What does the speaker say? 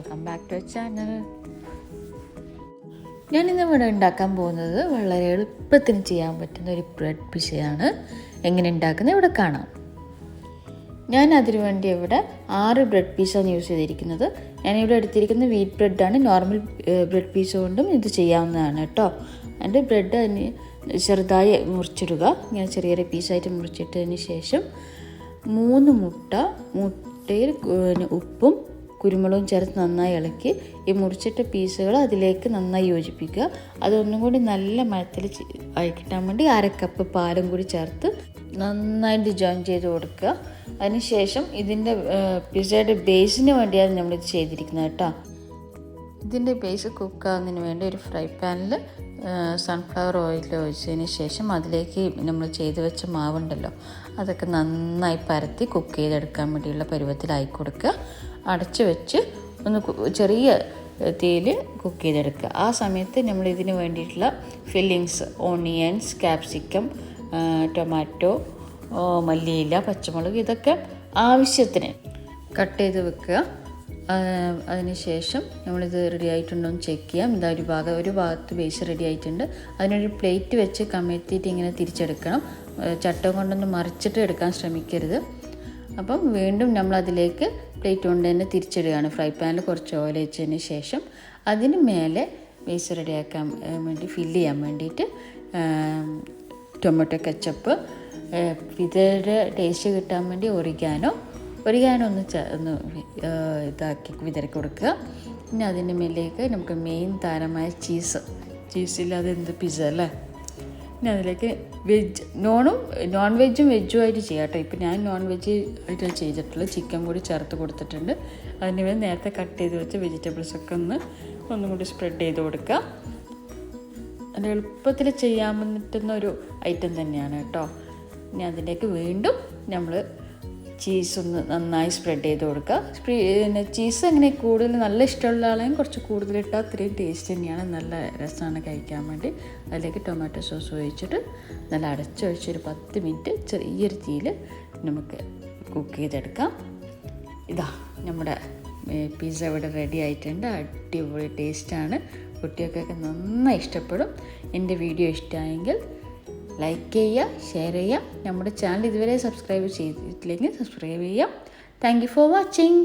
Welcome back to channel. ഞാനിന്ന് ഇവിടെ ഉണ്ടാക്കാൻ പോകുന്നത് വളരെ എളുപ്പത്തിന് ചെയ്യാൻ പറ്റുന്ന ഒരു ബ്രെഡ് പിസയാണ്. എങ്ങനെ ഉണ്ടാക്കുന്നത് ഇവിടെ കാണാം. ഞാൻ അതിനു വേണ്ടി ഇവിടെ 6 ബ്രെഡ് പീസാണ് യൂസ് ചെയ്തിരിക്കുന്നത്. ഞാനിവിടെ എടുത്തിരിക്കുന്നത് വീറ്റ് ബ്രെഡാണ്. നോർമൽ ബ്രെഡ് പീസ് കൊണ്ടും ഇത് ചെയ്യാവുന്നതാണ് കേട്ടോ. അതിൻ്റെ ബ്രെഡ് അതിന് ചെറുതായി മുറിച്ചിടുക. ഇങ്ങനെ ചെറിയ പീസായിട്ട് മുറിച്ചിട്ടതിന് ശേഷം 3 മുട്ടയിൽ ഉപ്പും കുരുമുളകും ചേർത്ത് നന്നായി ഇളക്കി ഈ മുറിച്ചിട്ട പീസുകൾ അതിലേക്ക് നന്നായി യോജിപ്പിക്കുക. അതൊന്നും കൂടി നല്ല മയത്തിൽ ആയി കിട്ടാൻ വേണ്ടി 1/2 കപ്പ് പാലും കൂടി ചേർത്ത് നന്നായിട്ട് ജോയിൻ ചെയ്ത് കൊടുക്കുക. അതിനുശേഷം ഇതിൻ്റെ പിസയുടെ ബേസിന് വേണ്ടിയാണ് നമ്മളിത് ചെയ്തിരിക്കുന്നത് കേട്ടോ. ഇതിൻ്റെ ബേസ് കുക്കാകുന്നതിന് വേണ്ടി ഒരു ഫ്രൈ പാനിൽ സൺഫ്ലവർ ഓയിൽ ഒഴിച്ചതിന് ശേഷം അതിലേക്ക് നമ്മൾ ചെയ്ത് വെച്ച മാവുണ്ടല്ലോ അതൊക്കെ നന്നായി പരത്തി കുക്ക് ചെയ്തെടുക്കാൻ വേണ്ടിയുള്ള പരുവത്തിലായി കൊടുക്കുക. അടച്ച് വെച്ച് ഒന്ന് ചെറിയ തീയിൽ കുക്ക് ചെയ്തെടുക്കുക. ആ സമയത്ത് നമ്മൾ ഇതിന് വേണ്ടിയിട്ടുള്ള ഫില്ലിങ്സ് ഓണിയൻസ്, ക്യാപ്സിക്കം, ടൊമാറ്റോ, മല്ലിയില, പച്ചമുളക് ഇതൊക്കെ ആവശ്യത്തിന് കട്ട് ചെയ്ത് വെക്കുക. അതിനുശേഷം നമ്മളിത് റെഡി ആയിട്ടുണ്ടോ എന്ന് ചെക്ക് ചെയ്യാം. ഇതാ ഒരു ഭാഗത്ത് ബേസ് റെഡി ആയിട്ടുണ്ട്. അതിനൊരു പ്ലേറ്റ് വെച്ച് കമഴ്ത്തിയിട്ട് ഇങ്ങനെ തിരിച്ചെടുക്കണം. ചട്ടം കൊണ്ടൊന്ന് മറിച്ചിട്ട് എടുക്കാൻ ശ്രമിക്കരുത്. അപ്പം വീണ്ടും നമ്മളതിലേക്ക് പ്ലേറ്റ് കൊണ്ട് തന്നെ തിരിച്ചിടുകയാണ്. ഫ്രൈ പാനിൽ കുറച്ച് ഓയിൽ വെച്ചതിന് ശേഷം അതിന് മേലെ ബേസ് റെഡിയാക്കാൻ വേണ്ടി ഫില്ല് ചെയ്യാൻ വേണ്ടിയിട്ട് ടൊമാറ്റോ കെച്ചപ്പ്, ഇതിൻ്റെ ടേസ്റ്റ് കിട്ടാൻ വേണ്ടി ഒറിഗാനോ ഒന്ന് ഇതാക്കി വിതറി കൊടുക്കുക. പിന്നെ അതിൻ്റെ മേലേക്ക് നമുക്ക് മെയിൻ താരമായ ചീസില്ലാതെ എന്ത് പിസ്സ അല്ലേ. പിന്നെ അതിലേക്ക് നോൺ വെജും ആയിട്ട് ചെയ്യാം കേട്ടോ. ഇപ്പം ഞാൻ നോൺ വെജ് ആയിട്ട് ചെയ്തിട്ടുള്ളത്. ചിക്കൻ കൂടി ചേർത്ത് കൊടുത്തിട്ടുണ്ട്. അതിന് വേണ്ടി നേരത്തെ കട്ട് ചെയ്ത് വെച്ച വെജിറ്റബിൾസൊക്കെ ഒന്നും കൂടി സ്പ്രെഡ് ചെയ്ത് കൊടുക്കുക. അത് എളുപ്പത്തിൽ ചെയ്യാൻ പറ്റുന്ന ഒരു ഐറ്റം തന്നെയാണ് കേട്ടോ. ഇനി അതിലേക്ക് വീണ്ടും നമ്മൾ ചീസൊന്ന് നന്നായി സ്പ്രെഡ് ചെയ്ത് കൊടുക്കുക. പിന്നെ ചീസ് അങ്ങനെ കൂടുതൽ നല്ല ഇഷ്ടമുള്ള ആളെയും കുറച്ച് കൂടുതലിട്ടാൽ അത്രയും ടേസ്റ്റ് തന്നെയാണ്. നല്ല രസമാണ് കഴിക്കാൻ വേണ്ടി. അതിലേക്ക് ടൊമാറ്റോ സോസ് ഒഴിച്ചിട്ട് നല്ല അടച്ചൊഴിച്ചൊരു 10 മിനിറ്റ് ചെറിയൊരു തീയിൽ നമുക്ക് കുക്ക് ചെയ്തെടുക്കാം. ഇതാ നമ്മുടെ പിസ്സ ഇവിടെ റെഡി ആയിട്ടുണ്ട്. അടിപൊളി ടേസ്റ്റാണ്. കുട്ടികൾക്കൊക്കെ നന്നായി ഇഷ്ടപ്പെടും. എൻ്റെ വീഡിയോ ഇഷ്ടമായെങ്കിൽ ലൈക്ക് ചെയ്യുക, ഷെയർ ചെയ്യുക. നമ്മുടെ ചാനൽ ഇതുവരെ സബ്സ്ക്രൈബ് ചെയ്തിട്ടില്ലെങ്കിൽ സബ്സ്ക്രൈബ് ചെയ്യുക. Thank you for watching.